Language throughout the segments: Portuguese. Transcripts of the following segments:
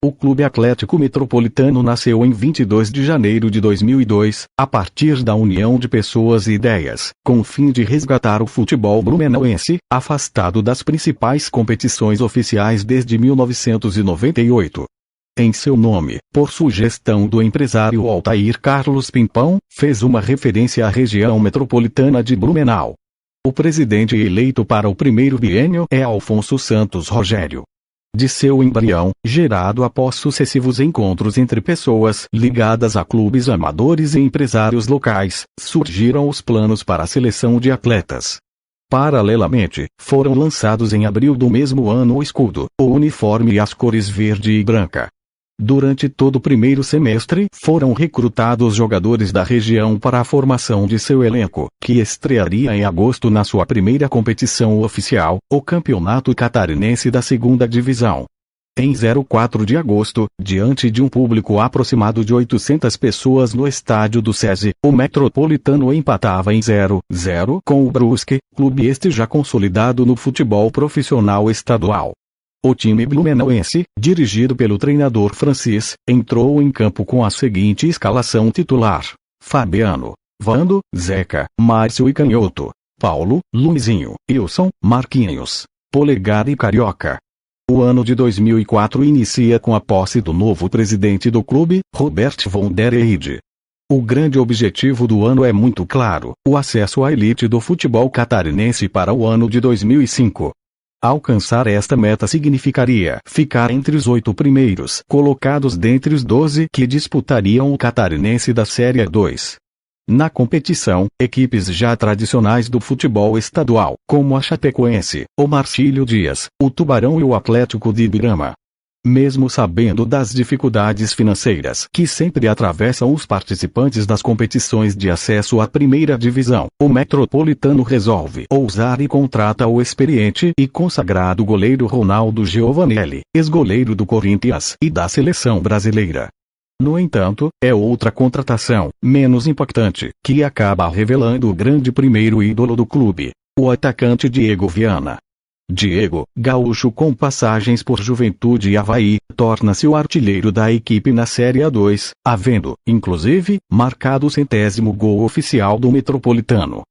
O Clube Atlético Metropolitano nasceu em 22 de janeiro de 2002, a partir da união de pessoas e ideias, com o fim de resgatar o futebol blumenauense, afastado das principais competições oficiais desde 1998. Em seu nome, por sugestão do empresário Altair Carlos Pimpão, fez uma referência à região metropolitana de Blumenau. O presidente eleito para o primeiro biênio é Alfonso Santos Rogério. De seu embrião, gerado após sucessivos encontros entre pessoas ligadas a clubes amadores e empresários locais, surgiram os planos para a seleção de atletas. Paralelamente, foram lançados em abril do mesmo ano o escudo, o uniforme e as cores verde e branca. Durante todo o primeiro semestre, foram recrutados jogadores da região para a formação de seu elenco, que estrearia em agosto na sua primeira competição oficial, o Campeonato Catarinense da Segunda Divisão. Em 04 de agosto, diante de um público aproximado de 800 pessoas no estádio do SESI, o Metropolitano empatava em 0-0 com o Brusque, clube este já consolidado no futebol profissional estadual. O time blumenauense, dirigido pelo treinador Francis, entrou em campo com a seguinte escalação titular: Fabiano, Vando, Zeca, Márcio e Canhoto, Paulo, Luizinho, Wilson, Marquinhos, Polegar e Carioca. O ano de 2004 inicia com a posse do novo presidente do clube, Robert von der Eide. O grande objetivo do ano é muito claro: o acesso à elite do futebol catarinense para o ano de 2005. Alcançar esta meta significaria ficar entre os 8 primeiros colocados dentre os 12 que disputariam o Catarinense da Série 2. Na competição, equipes já tradicionais do futebol estadual, como a Chapecoense, o Marcílio Dias, o Tubarão e o Atlético de Ibirama. Mesmo sabendo das dificuldades financeiras que sempre atravessam os participantes das competições de acesso à primeira divisão, o Metropolitano resolve ousar e contrata o experiente e consagrado goleiro Ronaldo Giovanelli, ex-goleiro do Corinthians e da seleção brasileira. No entanto, é outra contratação, menos impactante, que acaba revelando o grande primeiro ídolo do clube, o atacante Diego Viana. Diego, gaúcho com passagens por Juventude e Avaí, torna-se o artilheiro da equipe na Série A2, havendo, inclusive, marcado o 100º gol oficial do Metropolitano.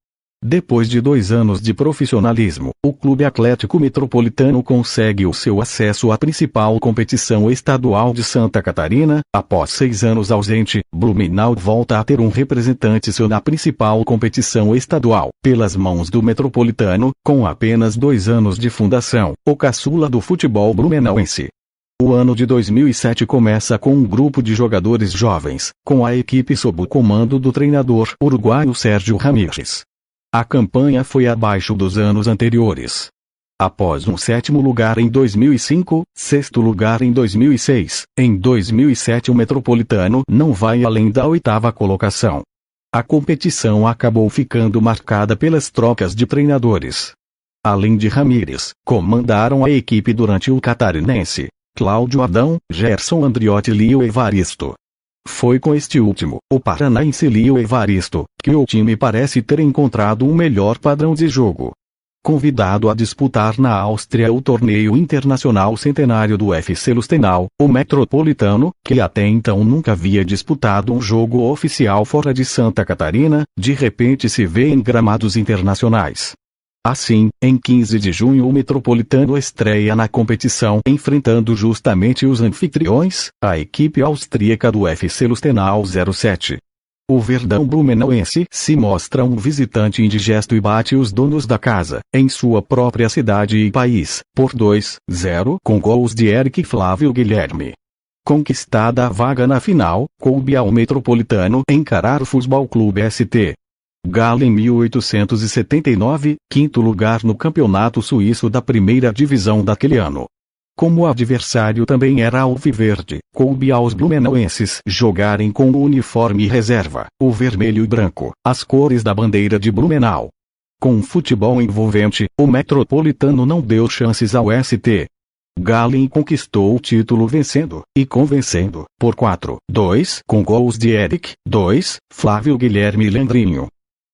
Depois de 2 anos de profissionalismo, o Clube Atlético Metropolitano consegue o seu acesso à principal competição estadual de Santa Catarina. Após 6 anos ausente, Blumenau volta a ter um representante seu na principal competição estadual, pelas mãos do Metropolitano, com apenas 2 anos de fundação, o caçula do futebol blumenauense. O ano de 2007 começa com um grupo de jogadores jovens, com a equipe sob o comando do treinador uruguaio Sérgio Ramírez. A campanha foi abaixo dos anos anteriores. Após um 7º lugar em 2005, 6º lugar em 2006, em 2007 o Metropolitano não vai além da 8ª colocação. A competição acabou ficando marcada pelas trocas de treinadores. Além de Ramírez, comandaram a equipe durante o Catarinense Cláudio Adão, Gerson Andriotti e Lio Evaristo. Foi com este último, o paranaense Lio Evaristo, que o time parece ter encontrado um melhor padrão de jogo. Convidado a disputar na Áustria o torneio internacional centenário do FC Lustenau, o Metropolitano, que até então nunca havia disputado um jogo oficial fora de Santa Catarina, de repente se vê em gramados internacionais. Assim, em 15 de junho o Metropolitano estreia na competição enfrentando justamente os anfitriões, a equipe austríaca do FC Lustenau 07. O Verdão blumenauense se mostra um visitante indigesto e bate os donos da casa, em sua própria cidade e país, por 2-0 com gols de Eric e Flávio Guilherme. Conquistada a vaga na final, coube ao Metropolitano encarar o Futebol Clube ST Galo em 1879, 5º lugar no campeonato suíço da primeira divisão daquele ano. Como o adversário também era alviverde, coube aos blumenauenses jogarem com o uniforme reserva, o vermelho e branco, as cores da bandeira de Blumenau. Com um futebol envolvente, o Metropolitano não deu chances ao ST Galo conquistou o título vencendo, e convencendo, por 4-2 com gols de Eric, 2, Flávio Guilherme e Leandrinho.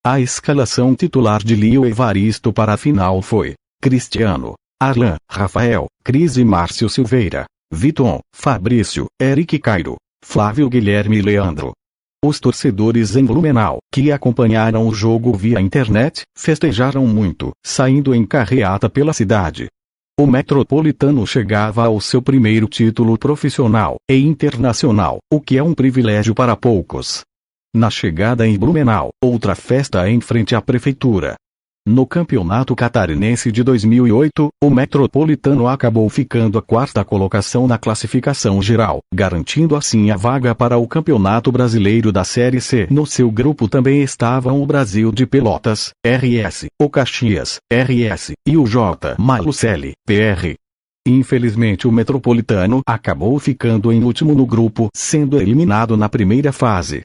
A escalação titular de Lio Evaristo para a final foi Cristiano, Arlan, Rafael, Cris e Márcio Silveira. Viton, Fabrício, Eric Cairo, Flávio Guilherme e Leandro. Os torcedores em Blumenau, que acompanharam o jogo via internet, festejaram muito, saindo em carreata pela cidade. O Metropolitano chegava ao seu primeiro título profissional e internacional, o que é um privilégio para poucos. Na chegada em Blumenau, outra festa em frente à prefeitura. No Campeonato Catarinense de 2008, o Metropolitano acabou ficando a quarta colocação na classificação geral, garantindo assim a vaga para o Campeonato Brasileiro da Série C. No seu grupo também estavam o Brasil de Pelotas, RS, o Caxias, RS, e o J. Malucelli, PR. Infelizmente o Metropolitano acabou ficando em último no grupo, sendo eliminado na primeira fase.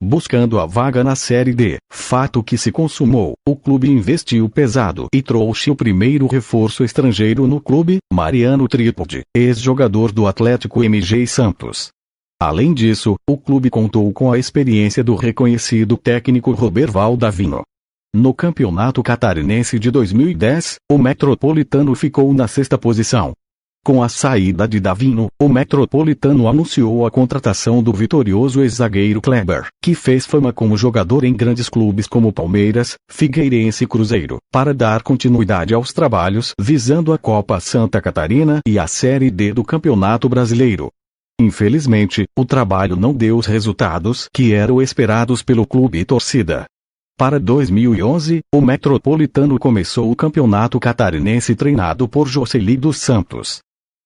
Buscando a vaga na Série D, fato que se consumou, o clube investiu pesado e trouxe o primeiro reforço estrangeiro no clube, Mariano Tripodi, ex-jogador do Atlético MG Santos. Além disso, o clube contou com a experiência do reconhecido técnico Roberval Davino. No Campeonato Catarinense de 2010, o Metropolitano ficou na sexta posição. Com a saída de Davino, o Metropolitano anunciou a contratação do vitorioso ex-zagueiro Kleber, que fez fama como jogador em grandes clubes como Palmeiras, Figueirense e Cruzeiro, para dar continuidade aos trabalhos visando a Copa Santa Catarina e a Série D do Campeonato Brasileiro. Infelizmente, o trabalho não deu os resultados que eram esperados pelo clube e torcida. Para 2011, o Metropolitano começou o Campeonato Catarinense treinado por Jocely dos Santos.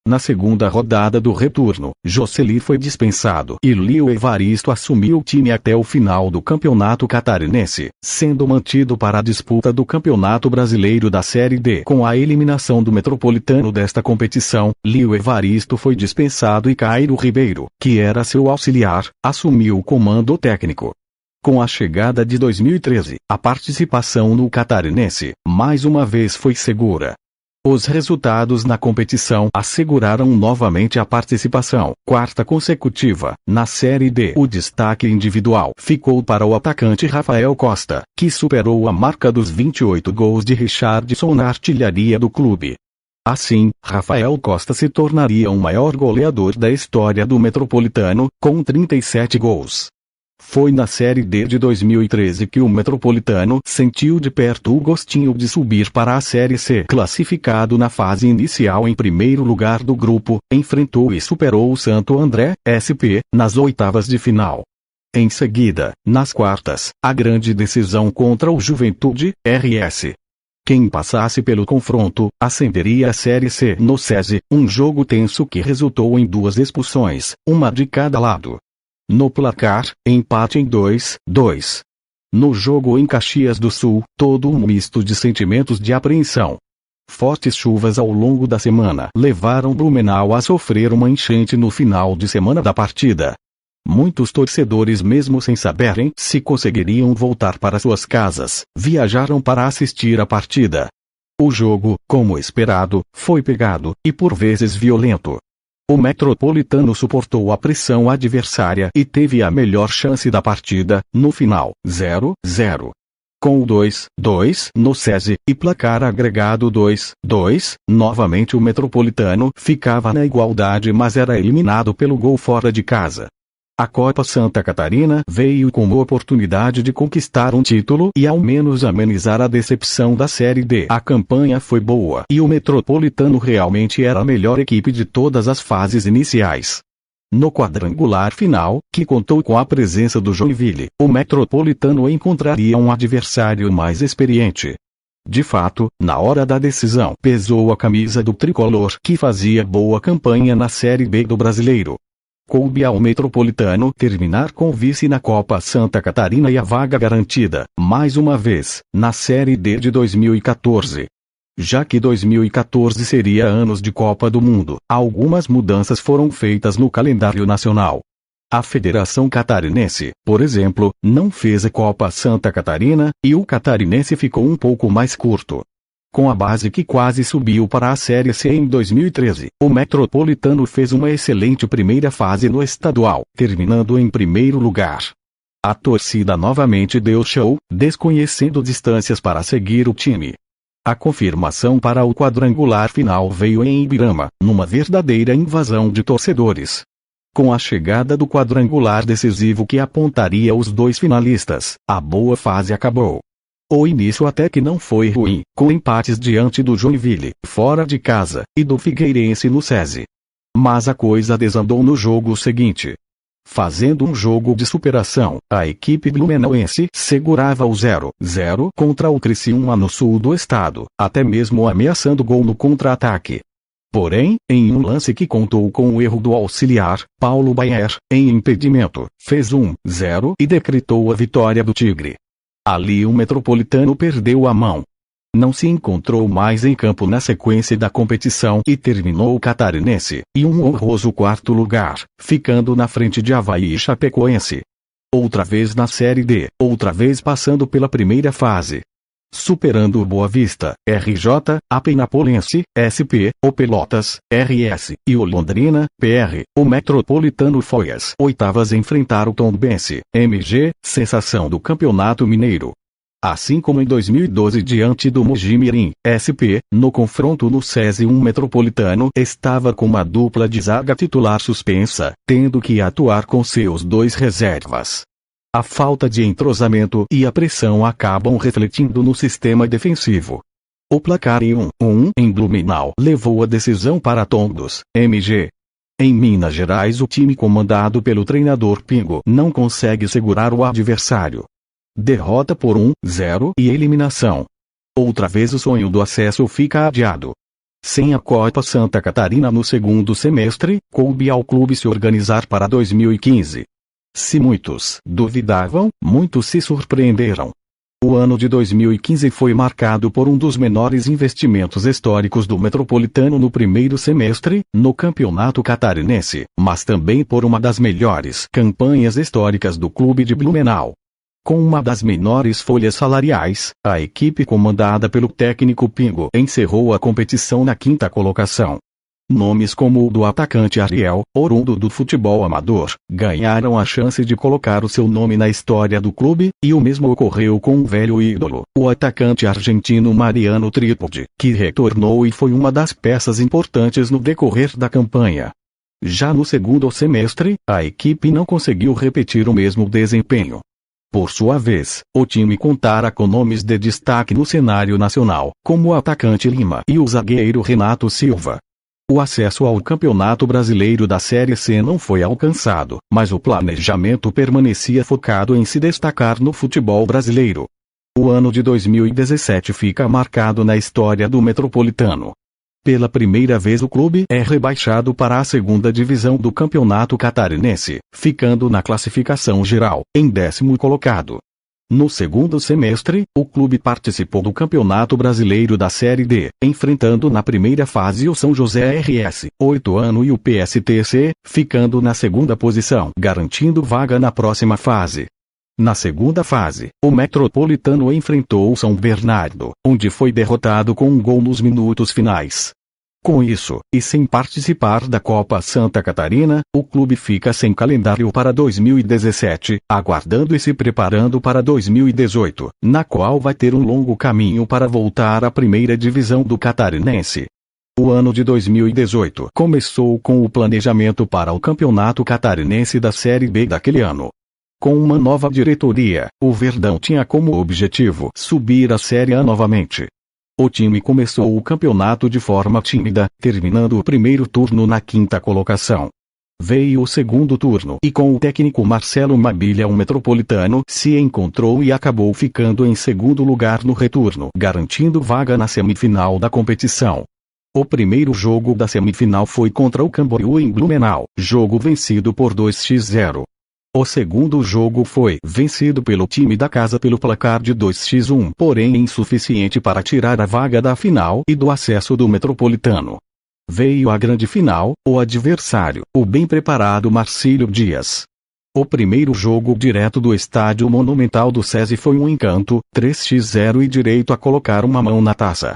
Na segunda rodada do retorno, Jocely foi dispensado e Lio Evaristo assumiu o time até o final do Campeonato Catarinense, sendo mantido para a disputa do Campeonato Brasileiro da Série D. Com a eliminação do Metropolitano desta competição, Lio Evaristo foi dispensado e Cairo Ribeiro, que era seu auxiliar, assumiu o comando técnico. Com a chegada de 2013, a participação no Catarinense, mais uma vez foi segura. Os resultados na competição asseguraram novamente a participação, quarta consecutiva, na Série D. O destaque individual ficou para o atacante Rafael Costa, que superou a marca dos 28 gols de Richardson na artilharia do clube. Assim, Rafael Costa se tornaria o maior goleador da história do Metropolitano, com 37 gols. Foi na Série D de 2013 que o Metropolitano sentiu de perto o gostinho de subir para a Série C. Classificado na fase inicial em primeiro lugar do grupo, enfrentou e superou o Santo André, SP, nas oitavas de final. Em seguida, nas quartas, a grande decisão contra o Juventude, RS. Quem passasse pelo confronto, ascenderia à Série C. No SESI, um jogo tenso que resultou em 2 expulsões, uma de cada lado. No placar, empate em 2-2. No jogo em Caxias do Sul, todo um misto de sentimentos de apreensão. Fortes chuvas ao longo da semana levaram Blumenau a sofrer uma enchente no final de semana da partida. Muitos torcedores, mesmo sem saberem se conseguiriam voltar para suas casas, viajaram para assistir a partida. O jogo, como esperado, foi pegado, e por vezes violento. O Metropolitano suportou a pressão adversária e teve a melhor chance da partida, no final, 0-0. Com o 2-2 no SESI, e placar agregado 2-2, novamente o Metropolitano ficava na igualdade, mas era eliminado pelo gol fora de casa. A Copa Santa Catarina veio como oportunidade de conquistar um título e ao menos amenizar a decepção da Série D. A campanha foi boa e o Metropolitano realmente era a melhor equipe de todas as fases iniciais. No quadrangular final, que contou com a presença do Joinville, o Metropolitano encontraria um adversário mais experiente. De fato, na hora da decisão, pesou a camisa do tricolor, que fazia boa campanha na Série B do Brasileiro. Coube ao Metropolitano terminar com vice na Copa Santa Catarina e a vaga garantida, mais uma vez, na Série D de 2014. Já que 2014 seria anos de Copa do Mundo, algumas mudanças foram feitas no calendário nacional. A Federação Catarinense, por exemplo, não fez a Copa Santa Catarina, e o catarinense ficou um pouco mais curto. Com a base que quase subiu para a Série C em 2013, o Metropolitano fez uma excelente primeira fase no estadual, terminando em primeiro lugar. A torcida novamente deu show, desconhecendo distâncias para seguir o time. A confirmação para o quadrangular final veio em Ibirama, numa verdadeira invasão de torcedores. Com a chegada do quadrangular decisivo que apontaria os dois finalistas, a boa fase acabou. O início até que não foi ruim, com empates diante do Joinville, fora de casa, e do Figueirense no SESI. Mas a coisa desandou no jogo seguinte. Fazendo um jogo de superação, a equipe blumenauense segurava o 0-0 contra o Criciúma no sul do estado, até mesmo ameaçando gol no contra-ataque. Porém, em um lance que contou com o erro do auxiliar, Paulo Baier, em impedimento, fez 1-0 e decretou a vitória do Tigre. Ali o Metropolitano perdeu a mão. Não se encontrou mais em campo na sequência da competição e terminou o Catarinense, em um honroso quarto lugar, ficando na frente de Avaí e Chapecoense. Outra vez na Série D, outra vez passando pela primeira fase. Superando o Boa Vista, RJ, a Penapolense, SP, o Pelotas, RS, e o Londrina, PR, o Metropolitano foi às oitavas enfrentar o Tombense, MG, sensação do Campeonato Mineiro. Assim como em 2012 diante do Mojimirim, SP, no confronto no SESI Metropolitano estava com uma dupla de zaga titular suspensa, tendo que atuar com seus dois reservas. A falta de entrosamento e a pressão acabam refletindo no sistema defensivo. O placar em 1-1 em Blumenau levou a decisão para Tondos, MG. Em Minas Gerais o time comandado pelo treinador Pingo não consegue segurar o adversário. Derrota por 1-0 e eliminação. Outra vez o sonho do acesso fica adiado. Sem a Copa Santa Catarina no segundo semestre, coube ao clube se organizar para 2015. Se muitos duvidavam, muitos se surpreenderam. O ano de 2015 foi marcado por um dos menores investimentos históricos do Metropolitano no primeiro semestre, no Campeonato Catarinense, mas também por uma das melhores campanhas históricas do clube de Blumenau. Com uma das menores folhas salariais, a equipe comandada pelo técnico Pingo encerrou a competição na quinta colocação. Nomes como o do atacante Ariel, oriundo do futebol amador, ganharam a chance de colocar o seu nome na história do clube, e o mesmo ocorreu com um velho ídolo, o atacante argentino Mariano Tripodi, que retornou e foi uma das peças importantes no decorrer da campanha. Já no segundo semestre, a equipe não conseguiu repetir o mesmo desempenho. Por sua vez, o time contara com nomes de destaque no cenário nacional, como o atacante Lima e o zagueiro Renato Silva. O acesso ao Campeonato Brasileiro da Série C não foi alcançado, mas o planejamento permanecia focado em se destacar no futebol brasileiro. O ano de 2017 fica marcado na história do Metropolitano. Pela primeira vez o clube é rebaixado para a segunda divisão do Campeonato Catarinense, ficando na classificação geral, em 10º colocado. No segundo semestre, o clube participou do Campeonato Brasileiro da Série D, enfrentando na primeira fase o São José RS, 8 ano e o PSTC, ficando na segunda posição, garantindo vaga na próxima fase. Na segunda fase, o Metropolitano enfrentou o São Bernardo, onde foi derrotado com um gol nos minutos finais. Com isso, e sem participar da Copa Santa Catarina, o clube fica sem calendário para 2017, aguardando e se preparando para 2018, na qual vai ter um longo caminho para voltar à primeira divisão do Catarinense. O ano de 2018 começou com o planejamento para o Campeonato Catarinense da Série B daquele ano. Com uma nova diretoria, o Verdão tinha como objetivo subir a Série A novamente. O time começou o campeonato de forma tímida, terminando o primeiro turno na quinta colocação. Veio o segundo turno e com o técnico Marcelo Mabilha o Metropolitano se encontrou e acabou ficando em segundo lugar no retorno, garantindo vaga na semifinal da competição. O primeiro jogo da semifinal foi contra o Camboriú em Blumenau, jogo vencido por 2-0. O segundo jogo foi vencido pelo time da casa pelo placar de 2-1, porém insuficiente para tirar a vaga da final e do acesso do Metropolitano. Veio a grande final, o adversário, o bem preparado Marcílio Dias. O primeiro jogo direto do estádio Monumental do SESI foi um encanto, 3-0 e direito a colocar uma mão na taça.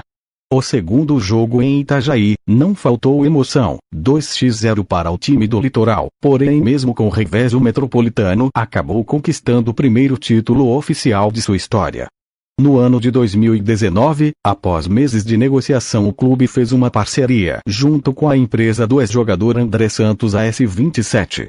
O segundo jogo em Itajaí, não faltou emoção, 2-0 para o time do Litoral, porém mesmo com revés o Metropolitano acabou conquistando o primeiro título oficial de sua história. No ano de 2019, após meses de negociação, o clube fez uma parceria junto com a empresa do ex-jogador André Santos AS27.